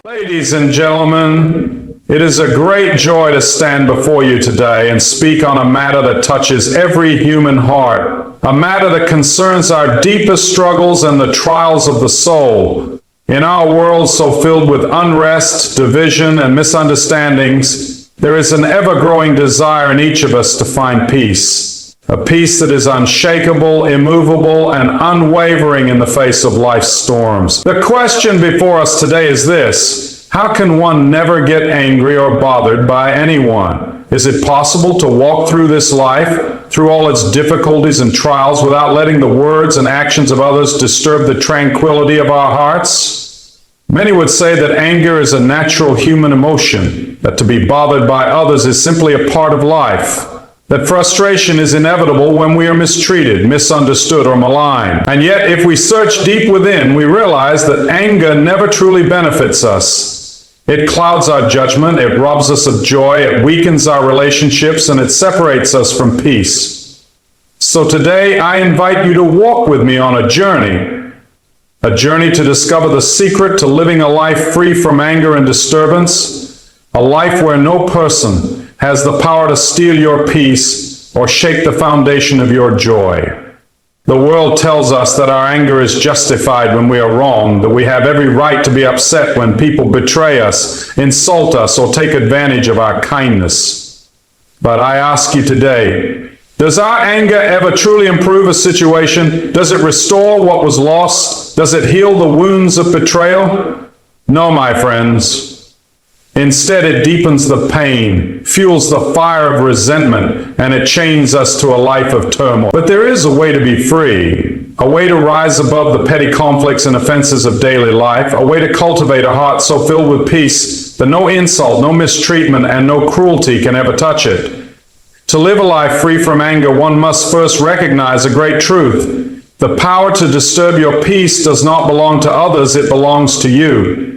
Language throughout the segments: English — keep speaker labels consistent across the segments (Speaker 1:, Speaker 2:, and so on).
Speaker 1: Ladies and gentlemen, it is a great joy to stand before you today and speak on a matter that touches every human heart, a matter that concerns our deepest struggles and the trials of the soul. In our world so filled with unrest, division, and misunderstandings, there is an ever-growing desire in each of us to find peace, a peace that is unshakable, immovable, and unwavering in the face of life's storms. The question before us today is this: how can one never get angry or bothered by anyone? Is it possible to walk through this life, through all its difficulties and trials, without letting the words and actions of others disturb the tranquility of our hearts? Many would say that anger is a natural human emotion, that to be bothered by others is simply a part of life, that frustration is inevitable when we are mistreated, misunderstood, or maligned. And yet, if we search deep within, we realize that anger never truly benefits us. It clouds our judgment, it robs us of joy, it weakens our relationships, and it separates us from peace. So today, I invite you to walk with me on a journey to discover the secret to living a life free from anger and disturbance, a life where no person has the power to steal your peace or shake the foundation of your joy. The world tells us that our anger is justified when we are wrong, that we have every right to be upset when people betray us, insult us, or take advantage of our kindness. But I ask you today, does our anger ever truly improve a situation? Does it restore what was lost? Does it heal the wounds of betrayal? No, my friends. Instead, it deepens the pain, fuels the fire of resentment, and it chains us to a life of turmoil. But there is a way to be free, a way to rise above the petty conflicts and offenses of daily life, a way to cultivate a heart so filled with peace that no insult, no mistreatment, and no cruelty can ever touch it. To live a life free from anger, one must first recognize a great truth. The power to disturb your peace does not belong to others, it belongs to you.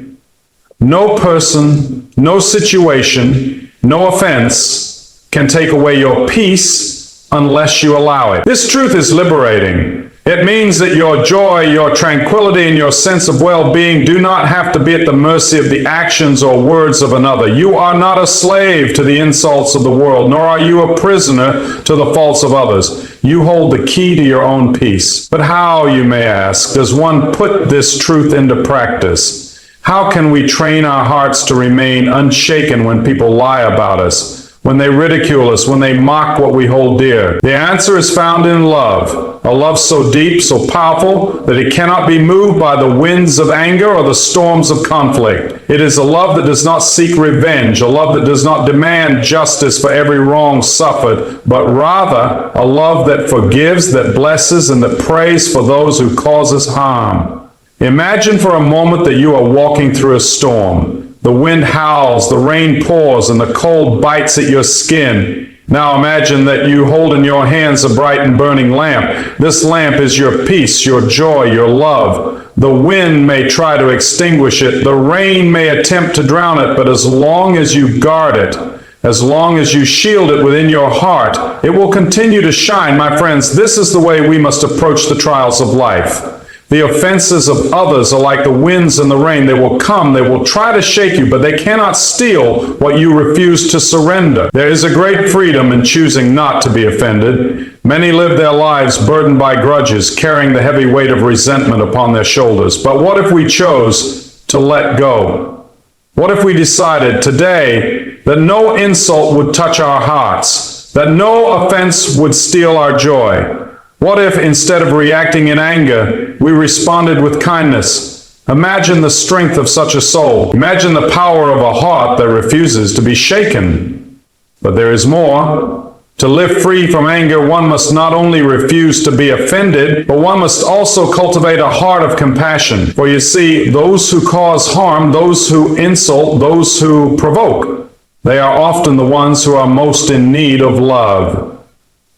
Speaker 1: No person, no situation, no offense can take away your peace unless you allow it. This truth is liberating. It means that your joy, your tranquility, and your sense of well-being do not have to be at the mercy of the actions or words of another. You are not a slave to the insults of the world, nor are you a prisoner to the faults of others. You hold the key to your own peace. But how, you may ask, does one put this truth into practice? How can we train our hearts to remain unshaken when people lie about us, when they ridicule us, when they mock what we hold dear? The answer is found in love, a love so deep, so powerful, that it cannot be moved by the winds of anger or the storms of conflict. It is a love that does not seek revenge, a love that does not demand justice for every wrong suffered, but rather a love that forgives, that blesses, and that prays for those who cause us harm. Imagine for a moment that you are walking through a storm. The wind howls, the rain pours, and the cold bites at your skin. Now imagine that you hold in your hands a bright and burning lamp. This lamp is your peace, your joy, your love. The wind may try to extinguish it. The rain may attempt to drown it, but as long as you guard it, as long as you shield it within your heart, it will continue to shine. My friends, this is the way we must approach the trials of life. The offenses of others are like the winds and the rain. They will come, they will try to shake you, but they cannot steal what you refuse to surrender. There is a great freedom in choosing not to be offended. Many live their lives burdened by grudges, carrying the heavy weight of resentment upon their shoulders. But what if we chose to let go? What if we decided today that no insult would touch our hearts, that no offense would steal our joy? What if, instead of reacting in anger, we responded with kindness? Imagine the strength of such a soul. Imagine the power of a heart that refuses to be shaken. But there is more. To live free from anger, one must not only refuse to be offended, but one must also cultivate a heart of compassion. For you see, those who cause harm, those who insult, those who provoke, they are often the ones who are most in need of love.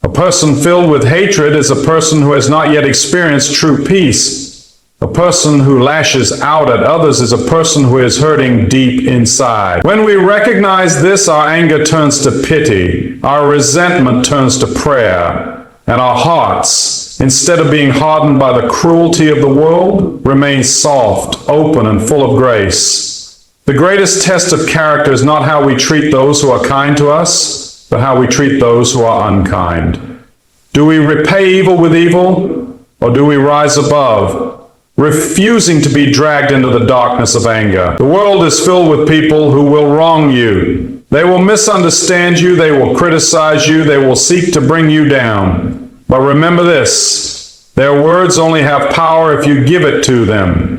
Speaker 1: A person filled with hatred is a person who has not yet experienced true peace. A person who lashes out at others is a person who is hurting deep inside. When we recognize this, our anger turns to pity, our resentment turns to prayer, and our hearts, instead of being hardened by the cruelty of the world, remain soft, open, and full of grace. The greatest test of character is not how we treat those who are kind to us, but how we treat those who are unkind. Do we repay evil with evil, or do we rise above, refusing to be dragged into the darkness of anger? The world is filled with people who will wrong you. They will misunderstand you, they will criticize you, they will seek to bring you down. But remember this, their words only have power if you give it to them.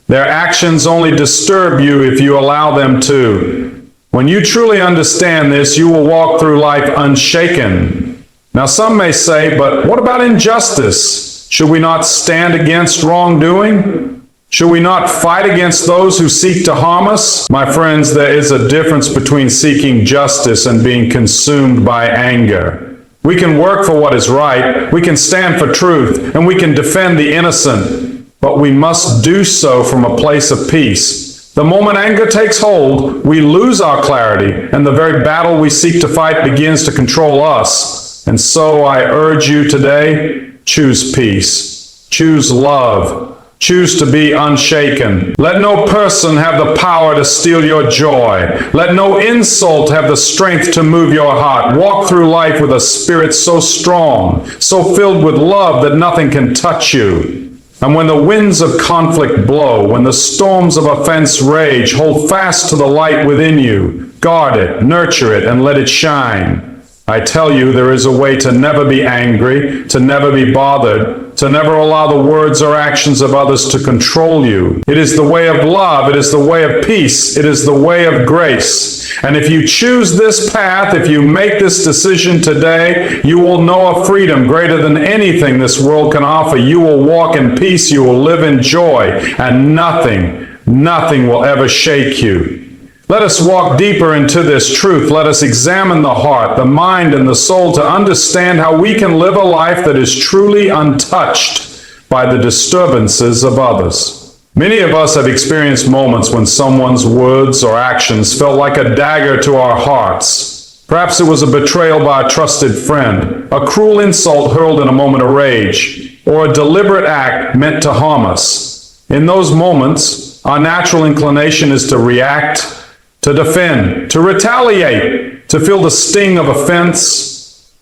Speaker 1: Their actions only disturb you if you allow them to. When you truly understand this, you will walk through life unshaken. Now some may say, but what about injustice? Should we not stand against wrongdoing? Should we not fight against those who seek to harm us? My friends, there is a difference between seeking justice and being consumed by anger. We can work for what is right, we can stand for truth, and we can defend the innocent. But we must do so from a place of peace. The moment anger takes hold, we lose our clarity, and the very battle we seek to fight begins to control us. And so I urge you today, choose peace, choose love, choose to be unshaken. Let no person have the power to steal your joy. Let no insult have the strength to move your heart. Walk through life with a spirit so strong, so filled with love that nothing can touch you. And when the winds of conflict blow, when the storms of offense rage, hold fast to the light within you. Guard it, nurture it, and let it shine. I tell you, there is a way to never be angry, to never be bothered, to never allow the words or actions of others to control you. It is the way of love, it is the way of peace, it is the way of grace. And if you choose this path, if you make this decision today, you will know a freedom greater than anything this world can offer. You will walk in peace, you will live in joy, and nothing will ever shake you. Let us walk deeper into this truth. Let us examine the heart, the mind, and the soul to understand how we can live a life that is truly untouched by the disturbances of others. Many of us have experienced moments when someone's words or actions felt like a dagger to our hearts. Perhaps it was a betrayal by a trusted friend, a cruel insult hurled in a moment of rage, or a deliberate act meant to harm us. In those moments, our natural inclination is to react, to defend, to retaliate, to feel the sting of offense.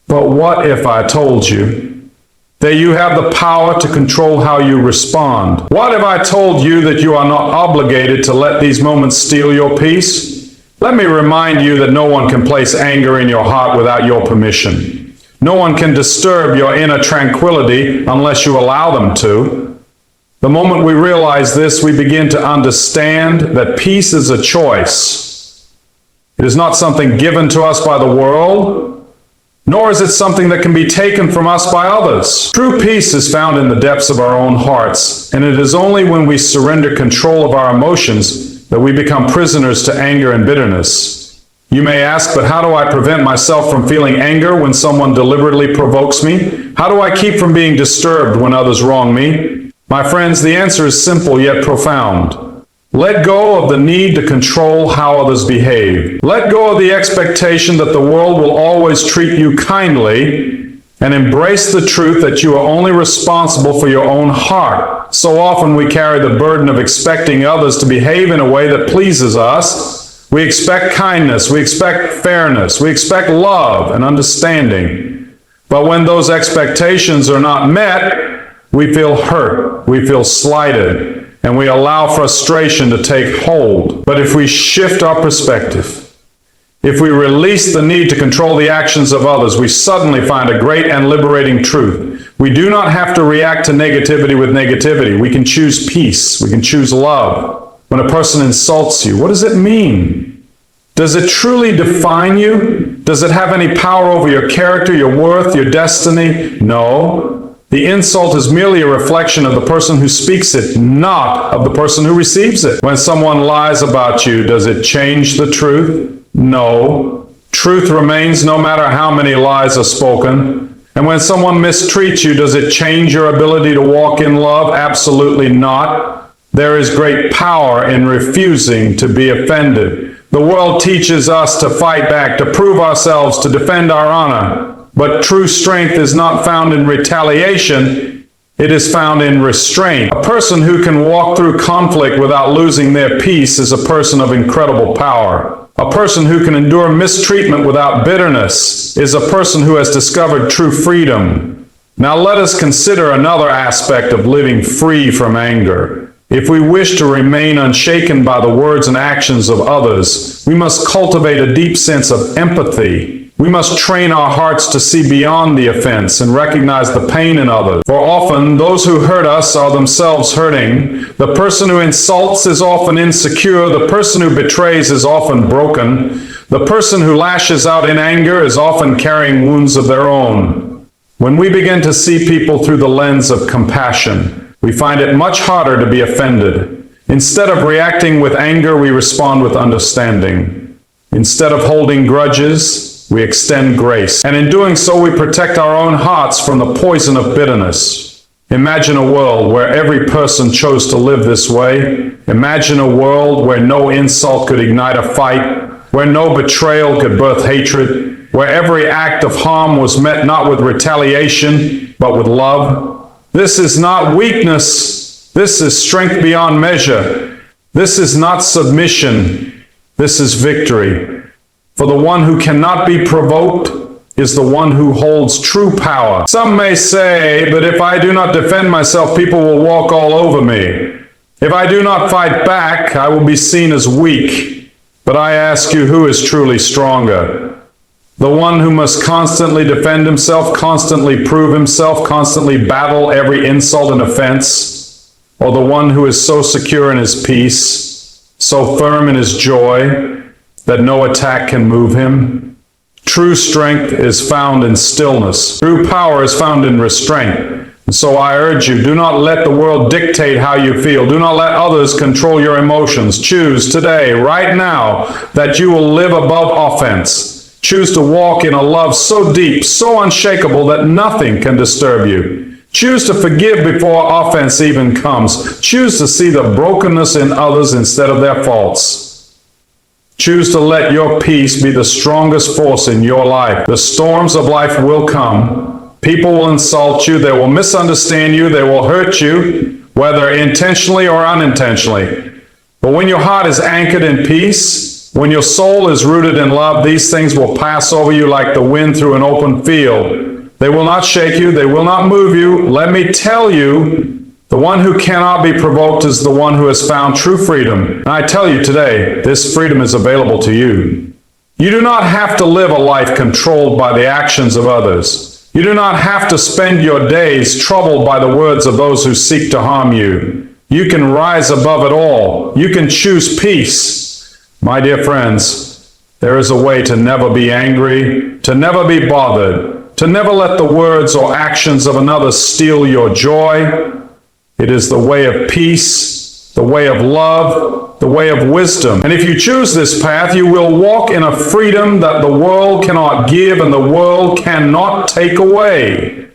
Speaker 1: But what if I told you that you have the power to control how you respond? What if I told you that you are not obligated to let these moments steal your peace? Let me remind you that no one can place anger in your heart without your permission. No one can disturb your inner tranquility unless you allow them to. The moment we realize this, we begin to understand that peace is a choice. It is not something given to us by the world, nor is it something that can be taken from us by others. True peace is found in the depths of our own hearts, and it is only when we surrender control of our emotions that we become prisoners to anger and bitterness. You may ask, but how do I prevent myself from feeling anger when someone deliberately provokes me? How do I keep from being disturbed when others wrong me? My friends, the answer is simple yet profound. Let go of the need to control how others behave. Let go of the expectation that the world will always treat you kindly, and embrace the truth that you are only responsible for your own heart. So often we carry the burden of expecting others to behave in a way that pleases us. We expect kindness, we expect fairness, we expect love and understanding. But when those expectations are not met, we feel hurt, we feel slighted, and we allow frustration to take hold. But if we shift our perspective, if we release the need to control the actions of others, we suddenly find a great and liberating truth. We do not have to react to negativity with negativity. We can choose peace, we can choose love. When a person insults you, what does it mean? Does it truly define you? Does it have any power over your character, your worth, your destiny? No. The insult is merely a reflection of the person who speaks it, not of the person who receives it. When someone lies about you, does it change the truth? No. Truth remains no matter how many lies are spoken. And when someone mistreats you, does it change your ability to walk in love? Absolutely not. There is great power in refusing to be offended. The world teaches us to fight back, to prove ourselves, to defend our honor. But true strength is not found in retaliation. It is found in restraint. A person who can walk through conflict without losing their peace is a person of incredible power. A person who can endure mistreatment without bitterness is a person who has discovered true freedom. Now let us consider another aspect of living free from anger. If we wish to remain unshaken by the words and actions of others, we must cultivate a deep sense of empathy. We must train our hearts to see beyond the offense and recognize the pain in others. For often, those who hurt us are themselves hurting. The person who insults is often insecure. The person who betrays is often broken. The person who lashes out in anger is often carrying wounds of their own. When we begin to see people through the lens of compassion, we find it much harder to be offended. Instead of reacting with anger, we respond with understanding. Instead of holding grudges, we extend grace. And in doing so, we protect our own hearts from the poison of bitterness. Imagine a world where every person chose to live this way. Imagine a world where no insult could ignite a fight, where no betrayal could birth hatred, where every act of harm was met not with retaliation, but with love. This is not weakness. This is strength beyond measure. This is not submission. This is victory. For the one who cannot be provoked is the one who holds true power. Some may say, but if I do not defend myself, people will walk all over me. If I do not fight back, I will be seen as weak. But I ask you, who is truly stronger? The one who must constantly defend himself, constantly prove himself, constantly battle every insult and offense? Or the one who is so secure in his peace, so firm in his joy, that no attack can move him? True strength is found in stillness. True power is found in restraint. And so I urge you, do not let the world dictate how you feel. Do not let others control your emotions. Choose today, right now, that you will live above offense. Choose to walk in a love so deep, so unshakable that nothing can disturb you. Choose to forgive before offense even comes. Choose to see the brokenness in others instead of their faults. Choose to let your peace be the strongest force in your life. The storms of life will come. People will insult you. They will misunderstand you. They will hurt you, whether intentionally or unintentionally. But when your heart is anchored in peace, when your soul is rooted in love, these things will pass over you like the wind through an open field. They will not shake you. They will not move you. Let me tell you, the one who cannot be provoked is the one who has found true freedom. And I tell you today, this freedom is available to you. You do not have to live a life controlled by the actions of others. You do not have to spend your days troubled by the words of those who seek to harm you. You can rise above it all. You can choose peace. My dear friends, there is a way to never be angry, to never be bothered, to never let the words or actions of another steal your joy. It is the way of peace, the way of love, the way of wisdom. And if you choose this path, you will walk in a freedom that the world cannot give and the world cannot take away.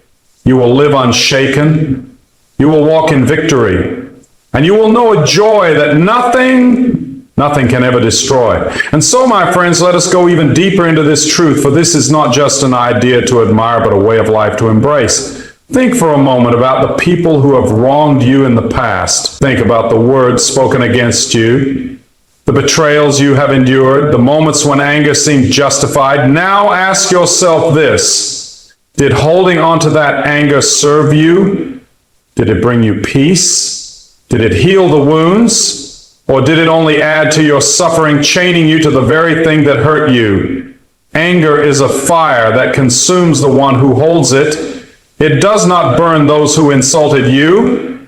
Speaker 1: You will live unshaken. You will walk in victory. And you will know a joy that nothing can ever destroy. And so, my friends, let us go even deeper into this truth, for this is not just an idea to admire, but a way of life to embrace. Think for a moment about the people who have wronged you in the past. Think about the words spoken against you, the betrayals you have endured, the moments when anger seemed justified. Now ask yourself this: did holding on to that anger serve you? Did it bring you peace? Did it heal the wounds? Or did it only add to your suffering, chaining you to the very thing that hurt you? Anger is a fire that consumes the one who holds it. It does not burn those who insulted you.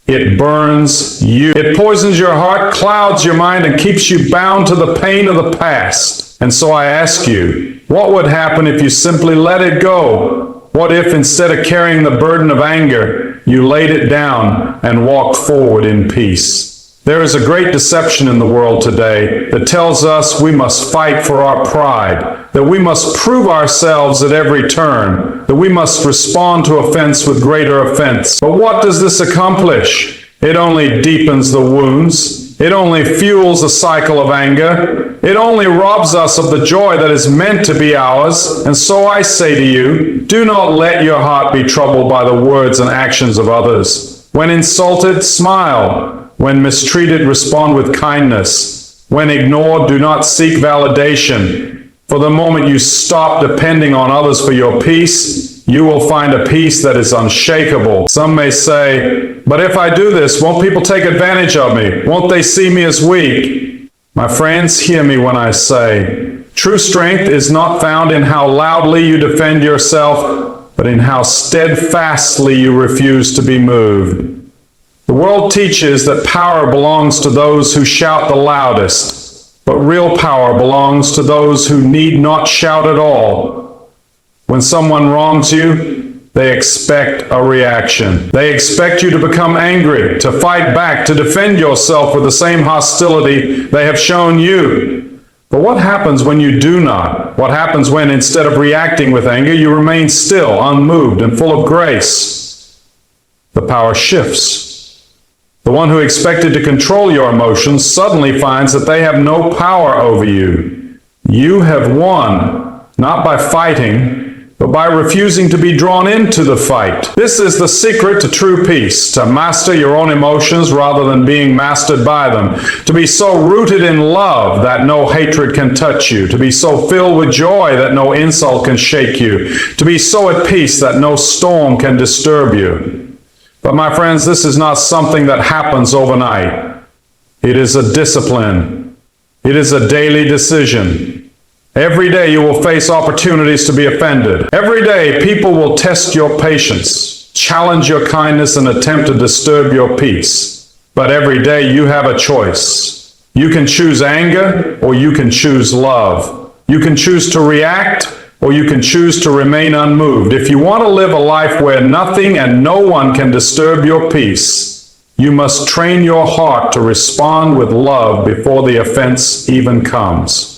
Speaker 1: It burns you. It poisons your heart, clouds your mind, and keeps you bound to the pain of the past. And so I ask you, what would happen if you simply let it go? What if instead of carrying the burden of anger, you laid it down and walked forward in peace? There is a great deception in the world today that tells us we must fight for our pride, that we must prove ourselves at every turn, that we must respond to offense with greater offense. But what does this accomplish? It only deepens the wounds. It only fuels the cycle of anger. It only robs us of the joy that is meant to be ours. And so I say to you, do not let your heart be troubled by the words and actions of others. When insulted, smile. When mistreated, respond with kindness. When ignored, do not seek validation. For the moment you stop depending on others for your peace, you will find a peace that is unshakable. Some may say, but if I do this, won't people take advantage of me? Won't they see me as weak? My friends, hear me when I say, true strength is not found in how loudly you defend yourself, but in how steadfastly you refuse to be moved. The world teaches that power belongs to those who shout the loudest, but real power belongs to those who need not shout at all. When someone wrongs you, they expect a reaction. They expect you to become angry, to fight back, to defend yourself with the same hostility they have shown you. But what happens when you do not? What happens when, instead of reacting with anger, you remain still, unmoved, and full of grace? The power shifts. The one who expected to control your emotions suddenly finds that they have no power over you. You have won, not by fighting, but by refusing to be drawn into the fight. This is the secret to true peace, to master your own emotions rather than being mastered by them, to be so rooted in love that no hatred can touch you, to be so filled with joy that no insult can shake you, to be so at peace that no storm can disturb you. But my friends, this is not something that happens overnight. It is a discipline. It is a daily decision. Every day you will face opportunities to be offended. Every day people will test your patience, challenge your kindness, and attempt to disturb your peace. But every day you have a choice. You can choose anger or you can choose love. You can choose to react or you can choose to remain unmoved. If you want to live a life where nothing and no one can disturb your peace, you must train your heart to respond with love before the offense even comes.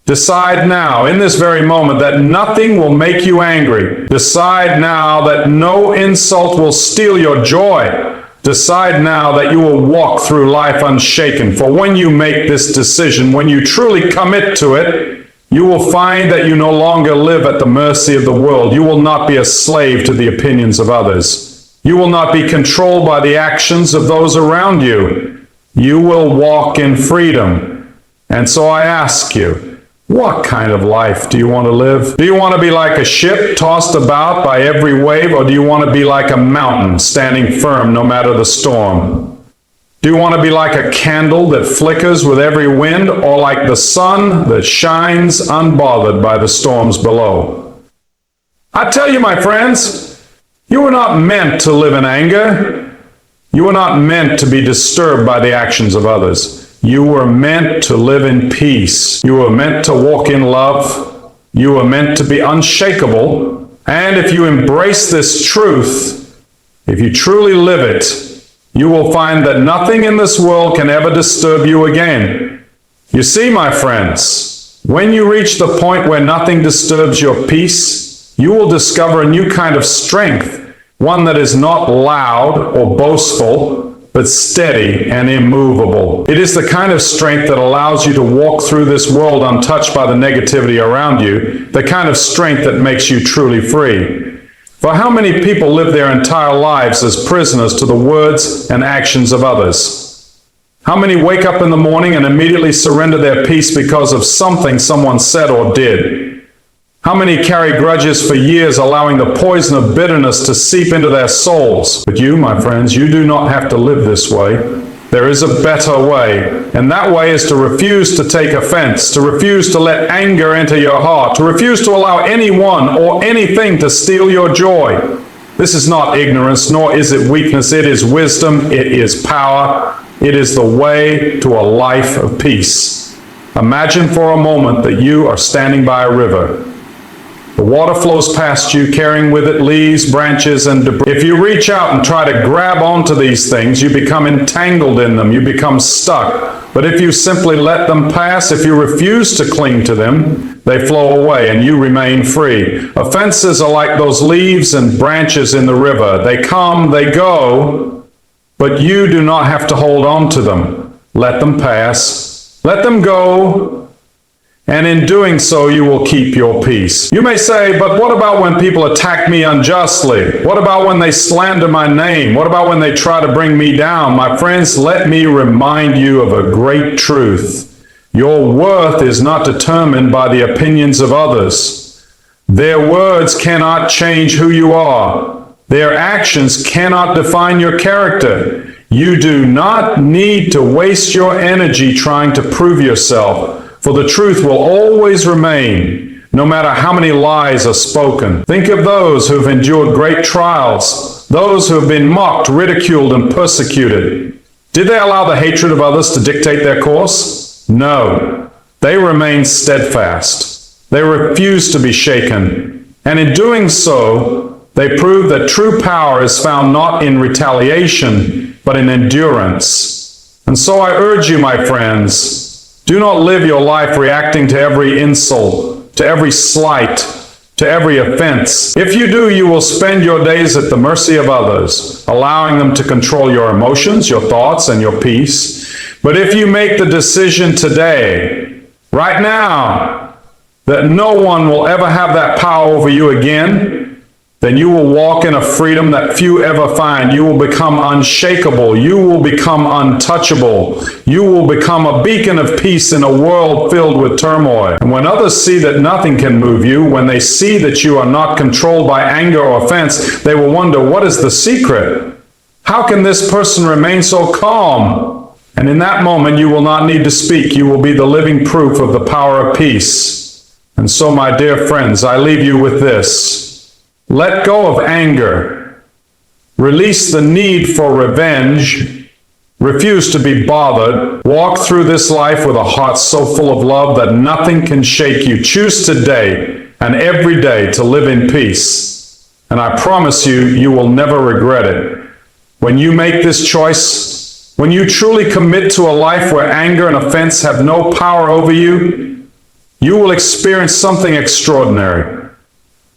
Speaker 1: Decide now, in this very moment, that nothing will make you angry. Decide now that no insult will steal your joy. Decide now that you will walk through life unshaken. For when you make this decision, when you truly commit to it, you will find that you no longer live at the mercy of the world. You will not be a slave to the opinions of others. You will not be controlled by the actions of those around you. You will walk in freedom. And so I ask you, what kind of life do you want to live? Do you want to be like a ship tossed about by every wave, or do you want to be like a mountain standing firm no matter the storm? Do you want to be like a candle that flickers with every wind, or like the sun that shines unbothered by the storms below? I tell you, my friends, you were not meant to live in anger. You were not meant to be disturbed by the actions of others. You were meant to live in peace. You were meant to walk in love. You were meant to be unshakable. And if you embrace this truth, if you truly live it, you will find that nothing in this world can ever disturb you again. You see, my friends, when you reach the point where nothing disturbs your peace, you will discover a new kind of strength, one that is not loud or boastful, but steady and immovable. It is the kind of strength that allows you to walk through this world untouched by the negativity around you, the kind of strength that makes you truly free. For how many people live their entire lives as prisoners to the words and actions of others? How many wake up in the morning and immediately surrender their peace because of something someone said or did? How many carry grudges for years, allowing the poison of bitterness to seep into their souls? But you, my friends, you do not have to live this way. There is a better way, and that way is to refuse to take offense, to refuse to let anger enter your heart, to refuse to allow anyone or anything to steal your joy. This is not ignorance, nor is it weakness. It is wisdom. It is power. It is the way to a life of peace. Imagine for a moment that you are standing by a river. The water flows past you, carrying with it leaves, branches, and debris. If you reach out and try to grab onto these things, you become entangled in them. You become stuck. But if you simply let them pass, if you refuse to cling to them, they flow away and you remain free. Offenses are like those leaves and branches in the river. They come, they go, but you do not have to hold on to them. Let them pass. Let them go. And in doing so, you will keep your peace. You may say, but what about when people attack me unjustly? What about when they slander my name? What about when they try to bring me down? My friends, let me remind you of a great truth. Your worth is not determined by the opinions of others. Their words cannot change who you are. Their actions cannot define your character. You do not need to waste your energy trying to prove yourself. For the truth will always remain, no matter how many lies are spoken. Think of those who have endured great trials, those who have been mocked, ridiculed, and persecuted. Did they allow the hatred of others to dictate their course? No. They remained steadfast. They refused to be shaken. And in doing so, they proved that true power is found not in retaliation, but in endurance. And so I urge you, my friends, do not live your life reacting to every insult, to every slight, to every offense. If you do, you will spend your days at the mercy of others, allowing them to control your emotions, your thoughts, and your peace. But if you make the decision today, right now, that no one will ever have that power over you again, then you will walk in a freedom that few ever find. You will become unshakable. You will become untouchable. You will become a beacon of peace in a world filled with turmoil. And when others see that nothing can move you, when they see that you are not controlled by anger or offense, they will wonder, what is the secret? How can this person remain so calm? And in that moment, you will not need to speak. You will be the living proof of the power of peace. And so, my dear friends, I leave you with this. Let go of anger. Release the need for revenge. Refuse to be bothered. Walk through this life with a heart so full of love that nothing can shake you. Choose today and every day to live in peace. And I promise you, you will never regret it. When you make this choice, when you truly commit to a life where anger and offense have no power over you, you will experience something extraordinary.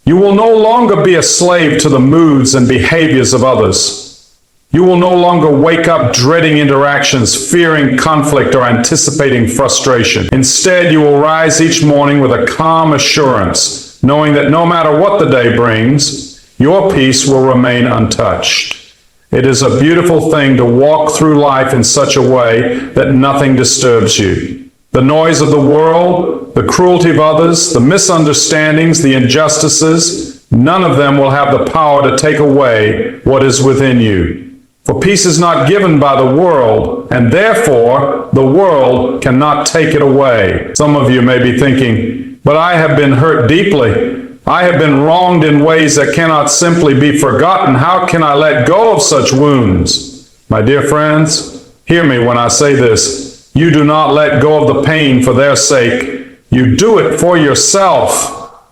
Speaker 1: You will no longer be a slave to the moods and behaviors of others. You will no longer wake up dreading interactions, fearing conflict, or anticipating frustration. Instead, you will rise each morning with a calm assurance, knowing that no matter what the day brings, your peace will remain untouched. It is a beautiful thing to walk through life in such a way that nothing disturbs you. The noise of the world, the cruelty of others, the misunderstandings, the injustices, none of them will have the power to take away what is within you. For peace is not given by the world, and therefore the world cannot take it away. Some of you may be thinking, but I have been hurt deeply. I have been wronged in ways that cannot simply be forgotten. How can I let go of such wounds? My dear friends, hear me when I say this. You do not let go of the pain for their sake. You do it for yourself.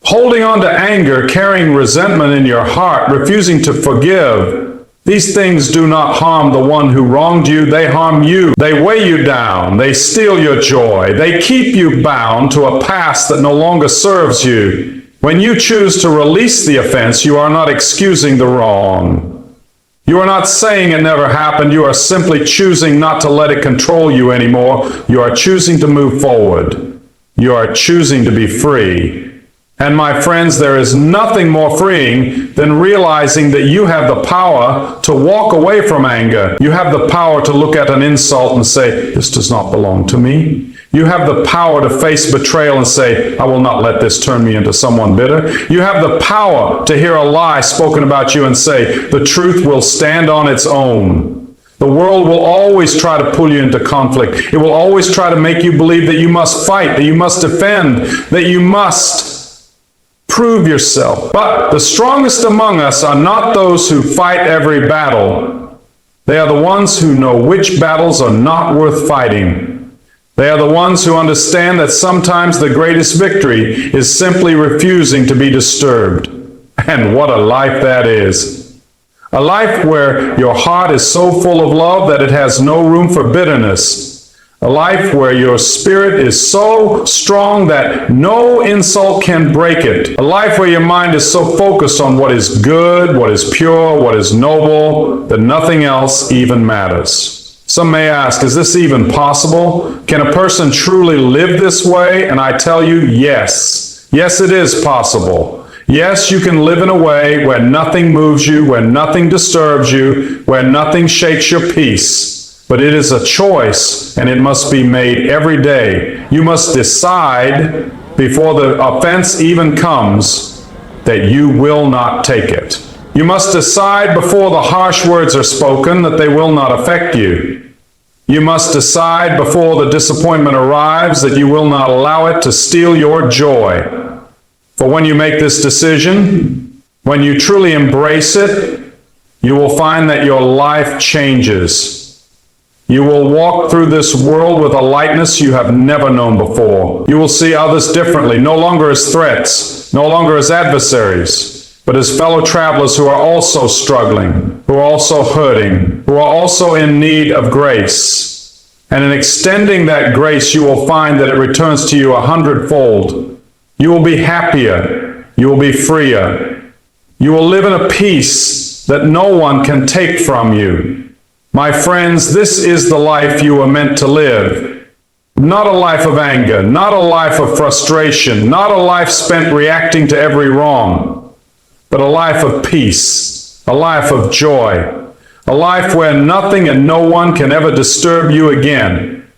Speaker 1: Holding on to anger, carrying resentment in your heart, refusing to forgive, these things do not harm the one who wronged you. They harm you. They weigh you down. They steal your joy. They keep you bound to a past that no longer serves you. When you choose to release the offense, you are not excusing the wrong. You are not saying it never happened. You are simply choosing not to let it control you anymore. You are choosing to move forward. You are choosing to be free. And my friends, there is nothing more freeing than realizing that you have the power to walk away from anger. You have the power to look at an insult and say, this does not belong to me. You have the power to face betrayal and say, I will not let this turn me into someone bitter. You have the power to hear a lie spoken about you and say, the truth will stand on its own. The world will always try to pull you into conflict. It will always try to make you believe that you must fight, that you must defend, that you must prove yourself. But the strongest among us are not those who fight every battle. They are the ones who know which battles are not worth fighting. They are the ones who understand that sometimes the greatest victory is simply refusing to be disturbed. And what a life that is. A life where your heart is so full of love that it has no room for bitterness. A life where your spirit is so strong that no insult can break it. A life where your mind is so focused on what is good, what is pure, what is noble, that nothing else even matters. Some may ask, is this even possible? Can a person truly live this way? And I tell you, yes. Yes, it is possible. Yes, you can live in a way where nothing moves you, where nothing disturbs you, where nothing shakes your peace. But it is a choice, and it must be made every day. You must decide before the offense even comes that you will not take it. You must decide before the harsh words are spoken that they will not affect you. You must decide before the disappointment arrives that you will not allow it to steal your joy. For when you make this decision, when you truly embrace it, you will find that your life changes. You will walk through this world with a lightness you have never known before. You will see others differently, no longer as threats, no longer as adversaries, but as fellow travelers who are also struggling, who are also hurting, who are also in need of grace. And in extending that grace, you will find that it returns to you 100-fold. You will be happier. You will be freer. You will live in a peace that no one can take from you. My friends, this is the life you were meant to live. Not a life of anger, not a life of frustration, not a life spent reacting to every wrong, but a life of peace, a life of joy, a life where nothing and no one can ever disturb you again.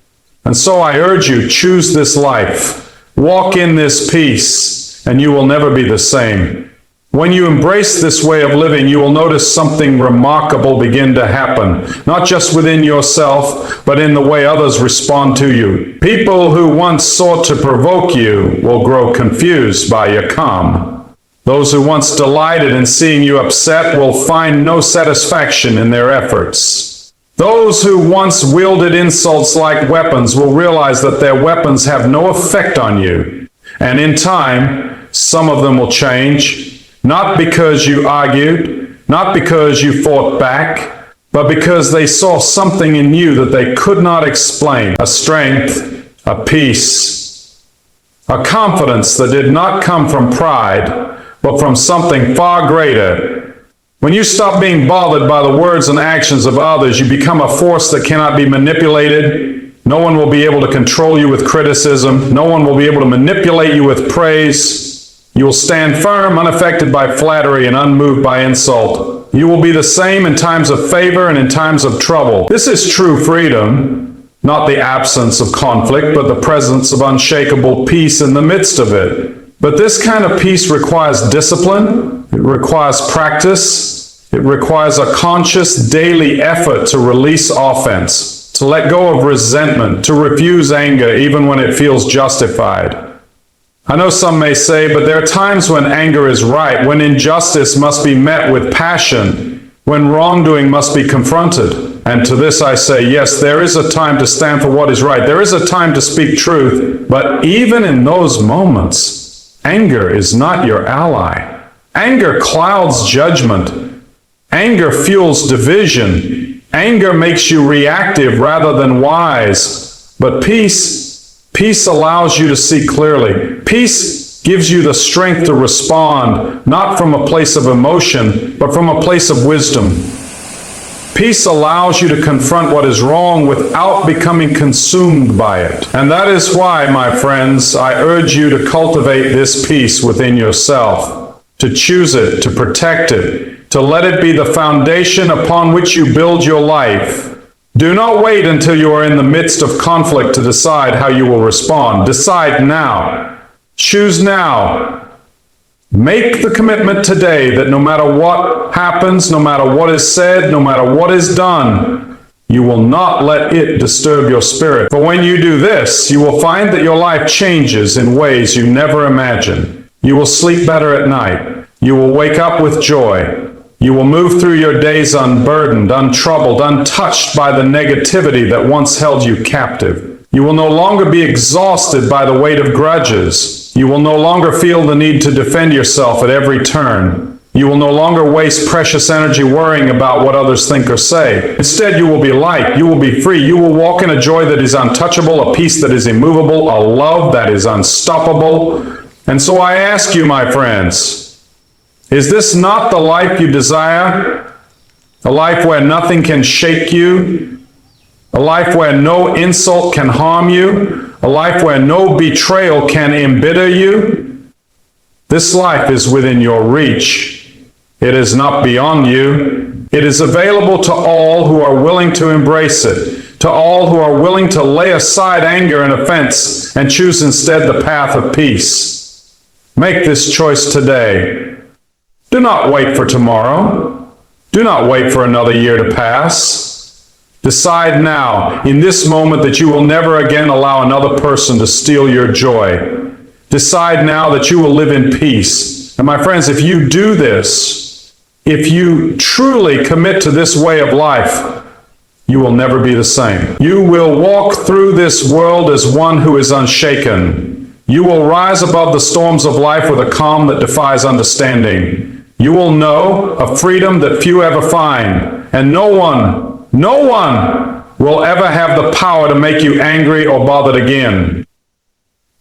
Speaker 1: And so I urge you, choose this life, walk in this peace, and you will never be the same. When you embrace this way of living, you will notice something remarkable begin to happen, not just within yourself, but in the way others respond to you. People who once sought to provoke you will grow confused by your calm. Those who once delighted in seeing you upset will find no satisfaction in their efforts. Those who once wielded insults like weapons will realize that their weapons have no effect on you. And in time, some of them will change. Not because you argued, not because you fought back, but because they saw something in you that they could not explain. A strength, a peace, a confidence that did not come from pride, but from something far greater. When you stop being bothered by the words and actions of others, you become a force that cannot be manipulated. No one will be able to control you with criticism. No one will be able to manipulate you with praise. You will stand firm, unaffected by flattery and unmoved by insult. You will be the same in times of favor and in times of trouble. This is true freedom, not the absence of conflict, but the presence of unshakable peace in the midst of it. But this kind of peace requires discipline, it requires practice, it requires a conscious daily effort to release offense, to let go of resentment, to refuse anger even when it feels justified. I know some may say, but there are times when anger is right, when injustice must be met with passion, when wrongdoing must be confronted. And to this I say, yes, there is a time to stand for what is right. There is a time to speak truth. But even in those moments, anger is not your ally. Anger clouds judgment. Anger fuels division. Anger makes you reactive rather than wise. But peace allows you to see clearly. Peace gives you the strength to respond, not from a place of emotion, but from a place of wisdom. Peace allows you to confront what is wrong without becoming consumed by it. And that is why, my friends, I urge you to cultivate this peace within yourself, to choose it, to protect it, to let it be the foundation upon which you build your life. Do not wait until you are in the midst of conflict to decide how you will respond. Decide now. Choose now. Make the commitment today that no matter what happens, no matter what is said, no matter what is done, you will not let it disturb your spirit. For when you do this, you will find that your life changes in ways you never imagined. You will sleep better at night. You will wake up with joy. You will move through your days unburdened, untroubled, untouched by the negativity that once held you captive. You will no longer be exhausted by the weight of grudges. You will no longer feel the need to defend yourself at every turn. You will no longer waste precious energy worrying about what others think or say. Instead, you will be light. You will be free. You will walk in a joy that is untouchable, a peace that is immovable, a love that is unstoppable. And so I ask you, my friends, is this not the life you desire? A life where nothing can shake you? a life where no insult can harm you, a life where no betrayal can embitter you. This life is within your reach. It is not beyond you. It is available to all who are willing to embrace it, to all who are willing to lay aside anger and offense and choose instead the path of peace. Make this choice today. Do not wait for tomorrow. Do not wait for another year to pass. Decide now, in this moment, that you will never again allow another person to steal your joy. Decide now that you will live in peace. And my friends, if you do this, if you truly commit to this way of life, you will never be the same. You will walk through this world as one who is unshaken. You will rise above the storms of life with a calm that defies understanding. You will know a freedom that few ever find, and no one will ever have the power to make you angry or bothered again.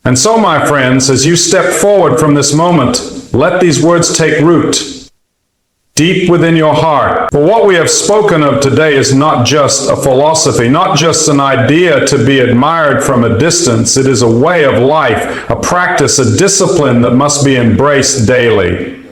Speaker 1: And so, my friends, as you step forward from this moment, let these words take root deep within your heart. For what we have spoken of today is not just a philosophy, not just an idea to be admired from a distance. It is a way of life, a practice, a discipline that must be embraced daily.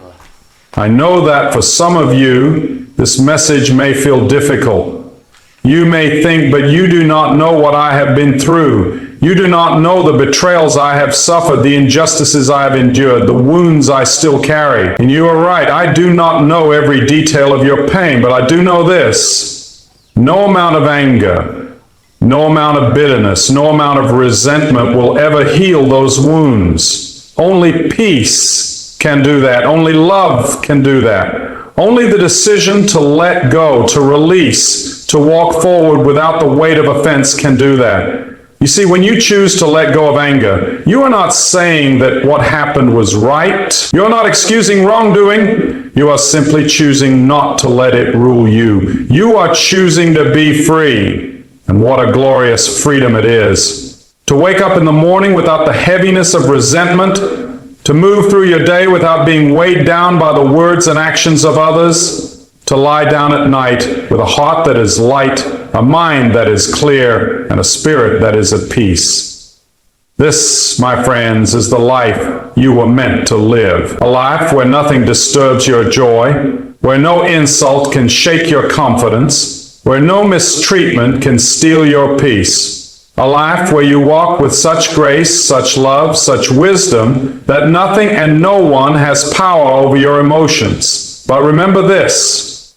Speaker 1: I know that for some of you, this message may feel difficult. You may think, but you do not know what I have been through. You do not know the betrayals I have suffered, the injustices I have endured, the wounds I still carry. And you are right, I do not know every detail of your pain, but I do know this. No amount of anger, no amount of bitterness, no amount of resentment will ever heal those wounds. Only peace can do that. Only love can do that. Only the decision to let go, to release, to walk forward without the weight of offense can do that. You see, when you choose to let go of anger, you are not saying that what happened was right. You're not excusing wrongdoing. You are simply choosing not to let it rule you. You are choosing to be free. And what a glorious freedom it is. To wake up in the morning without the heaviness of resentment, to move through your day without being weighed down by the words and actions of others, to lie down at night with a heart that is light, a mind that is clear, and a spirit that is at peace. This, my friends, is the life you were meant to live. A life where nothing disturbs your joy, where no insult can shake your confidence, where no mistreatment can steal your peace. A life where you walk with such grace, such love, such wisdom, that nothing and no one has power over your emotions. But remember this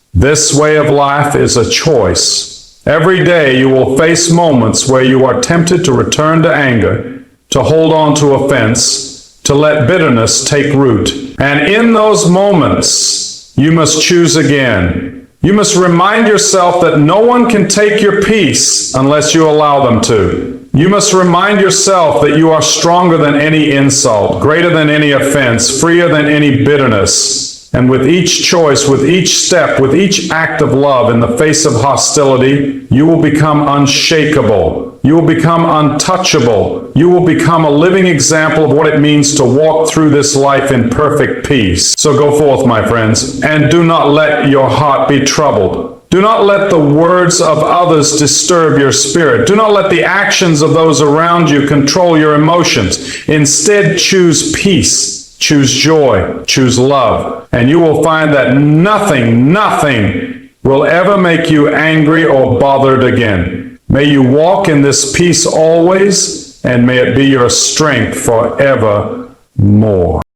Speaker 1: way of life is a choice. Every day you will face moments where you are tempted to return to anger, to hold on to offense, to let bitterness take root. And in those moments, you must choose again. You must remind yourself that no one can take your peace unless you allow them to. You must remind yourself that you are stronger than any insult, greater than any offense, freer than any bitterness. And with each choice, with each step, with each act of love in the face of hostility, you will become unshakable. You will become untouchable. You will become a living example of what it means to walk through this life in perfect peace. So go forth, my friends, and do not let your heart be troubled. Do not let the words of others disturb your spirit. Do not let the actions of those around you control your emotions. Instead, choose peace. Choose joy, choose love, and you will find that nothing will ever make you angry or bothered again. May you walk in this peace always, and may it be your strength forevermore.